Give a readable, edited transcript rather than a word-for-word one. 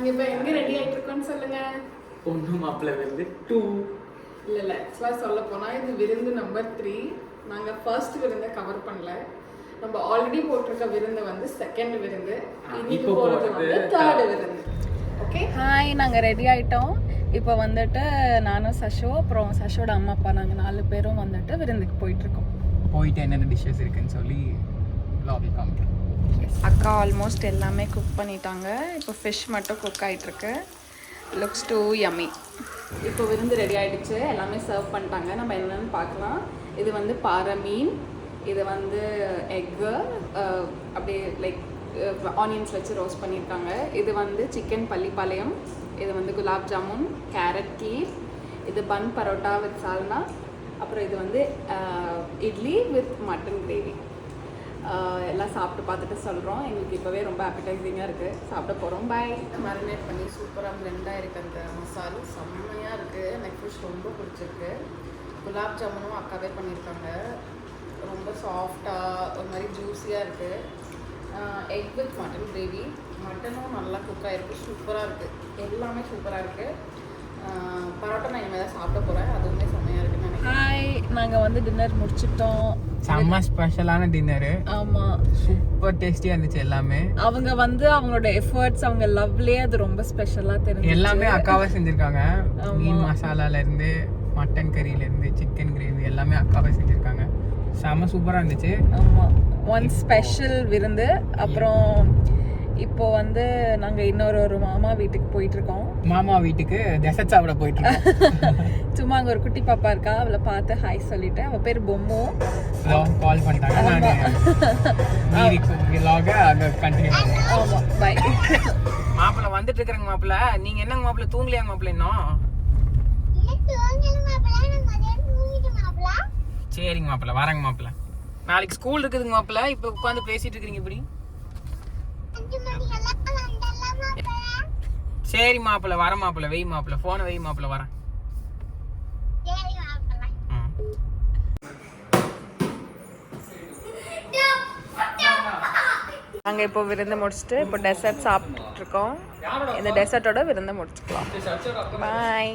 இப்போ எங்கே ரெடி ஆகிட்டு இருக்கோன்னு சொல்லுங்க. பொண்ணு மாப்பிள்ளை விருந்து 2. இல்லை ஆக்சுவலாக சொல்ல போனால் இது விருந்து நம்பர் 3. நாங்கள் ஃபர்ஸ்ட் விருந்தை கவர் பண்ணல. நம்ம ஆல்ரெடி போட்டிருக்க விருந்து வந்து செகண்ட் விருந்து, இப்போ போகிறது வந்து தேர்ட் விருந்து. ஓகே, ஹாய், நாங்கள் ரெடி ஆகிட்டோம். இப்போ வந்துட்டு நானும் சஷோ, அப்புறம் சஷோட அம்மா அப்பா, நாங்கள் 4 பேரும் வந்துட்டு விருந்துக்கு போயிட்டுருக்கோம். போயிட்டு என்னென்ன டிஷ்ஷஸ் இருக்குன்னு சொல்லி லாபி காமிக்கிறோம். அக்கா ஆல்மோஸ்ட் எல்லாமே குக் பண்ணிட்டாங்க. இப்போ ஃபிஷ் மட்டும் குக் ஆகிட்டுருக்கு. Looks too yummy. இப்போ விருந்து ரெடி ஆகிடுச்சு, எல்லாமே சர்வ் பண்ணிட்டாங்க. நம்ம என்னென்னு பார்க்கலாம். இது வந்து பாறை மீன், இது வந்து எக்கு அப்படியே லைக் ஆனியன்ஸ் வச்சு ரோஸ்ட் பண்ணியிருக்காங்க. இது வந்து சிக்கன் பள்ளிப்பாளையம், இது வந்து குலாப் ஜாமுன், கேரட் கீர், இது பன் பரோட்டா வித் சால்னா, அப்புறம் இது வந்து இட்லி வித் மட்டன் கிரேவி. எல்லாம் சாப்பிட்டு பார்த்துட்டு சொல்கிறோம். எங்களுக்கு இப்போவே ரொம்ப ஆப்பிடைசிங்காக இருக்குது, சாப்பிட போகிறோம். பாய். மேரினேட் பண்ணி சூப்பராக பிளெண்டாக இருக்குது அந்த மசாலா, செம்மையாக இருக்குது. எனக்கு ஃபிஷ் ரொம்ப பிடிச்சிருக்கு. குலாப் ஜாமுனும் அக்காவே பண்ணியிருக்காங்க, ரொம்ப சாஃப்டாக ஒரு மாதிரி ஜூஸியாக இருக்குது. எக் வித் மட்டன் கிரேவி, மட்டனும் நல்லா குக் ஆகிருக்கு, சூப்பராக இருக்குது. எல்லாமே சூப்பராக இருக்குது. பரோட்டா நான் இனிமேல் தான் சாப்பிட போகிறேன், அதுவுமே செம்மையாக இருக்குன்னு நினைக்கிறேன். ஹாய், நாங்கள் வந்து டின்னர் முடிச்சிட்டோம். செம்ம ஸ்பெஷலான டின்னரு. ஆமாம், சூப்பர் டேஸ்டியாக இருந்துச்சு எல்லாமே. அவங்க வந்து அவங்களோட எஃபர்ட்ஸ், அவங்க லவ்லேயே அது ரொம்ப ஸ்பெஷலாக தெரிஞ்சு எல்லாமே அக்காவே செஞ்சுருக்காங்க. மீன் மசாலாலேருந்து மட்டன் கறியிலேருந்து சிக்கன் கிரேவி எல்லாமே அக்காவே செஞ்சுருக்காங்க. செம்ம சூப்பராக இருந்துச்சு. ஆமாம், ஒன் ஸ்பெஷல் விருந்து. அப்புறம் இப்போ வந்து நாங்கள் இன்னொரு மாமா வீட்டுக்கு போயிட்டுருக்கோம். மாமா வீட்டுக்கு டெசர்ட் சாப்பிட போயிட்டுருக்கோம். சும்மா அங்கே ஒரு குட்டி பாப்பா இருக்கா, அவளை பார்த்து ஹாய் சொல்லிட்டு. அவள் பேர் பொம்மு. கால் பண்ணிட்டாங்க, அங்கே கண்டினியூ பண்ணுவோம். ஆமாம், பை. மாப்பிள்ளை வந்துட்டு இருக்கிறேங்க. மாப்பிள்ளை நீங்கள் என்னங்க மாப்பிள்ளை தூங்கலையாங்க மாப்பிள்ளை? இன்னும் சரிங்க மாப்பிள்ளை, வரேங்க மாப்பிள்ளை. நாளைக்கு ஸ்கூல் இருக்குதுங்க மாப்பிள்ளை. இப்போ உட்காந்து பேசிட்டு இருக்கிறீங்க இப்படி? சரி மாப்பிள்ளை, வர மாப்பிள்ளை, வெய் மாப்பிள்ளை, போனை வெய் மாப்பிள்ளை, வரேன். நாங்கள் இப்போ விருந்து முடிச்சுட்டு இப்போ டெசர்ட் சாப்பிட்டுருக்கோம். இந்த டெசர்ட்டோட விருந்து முடிச்சுக்கலாம். பாய்.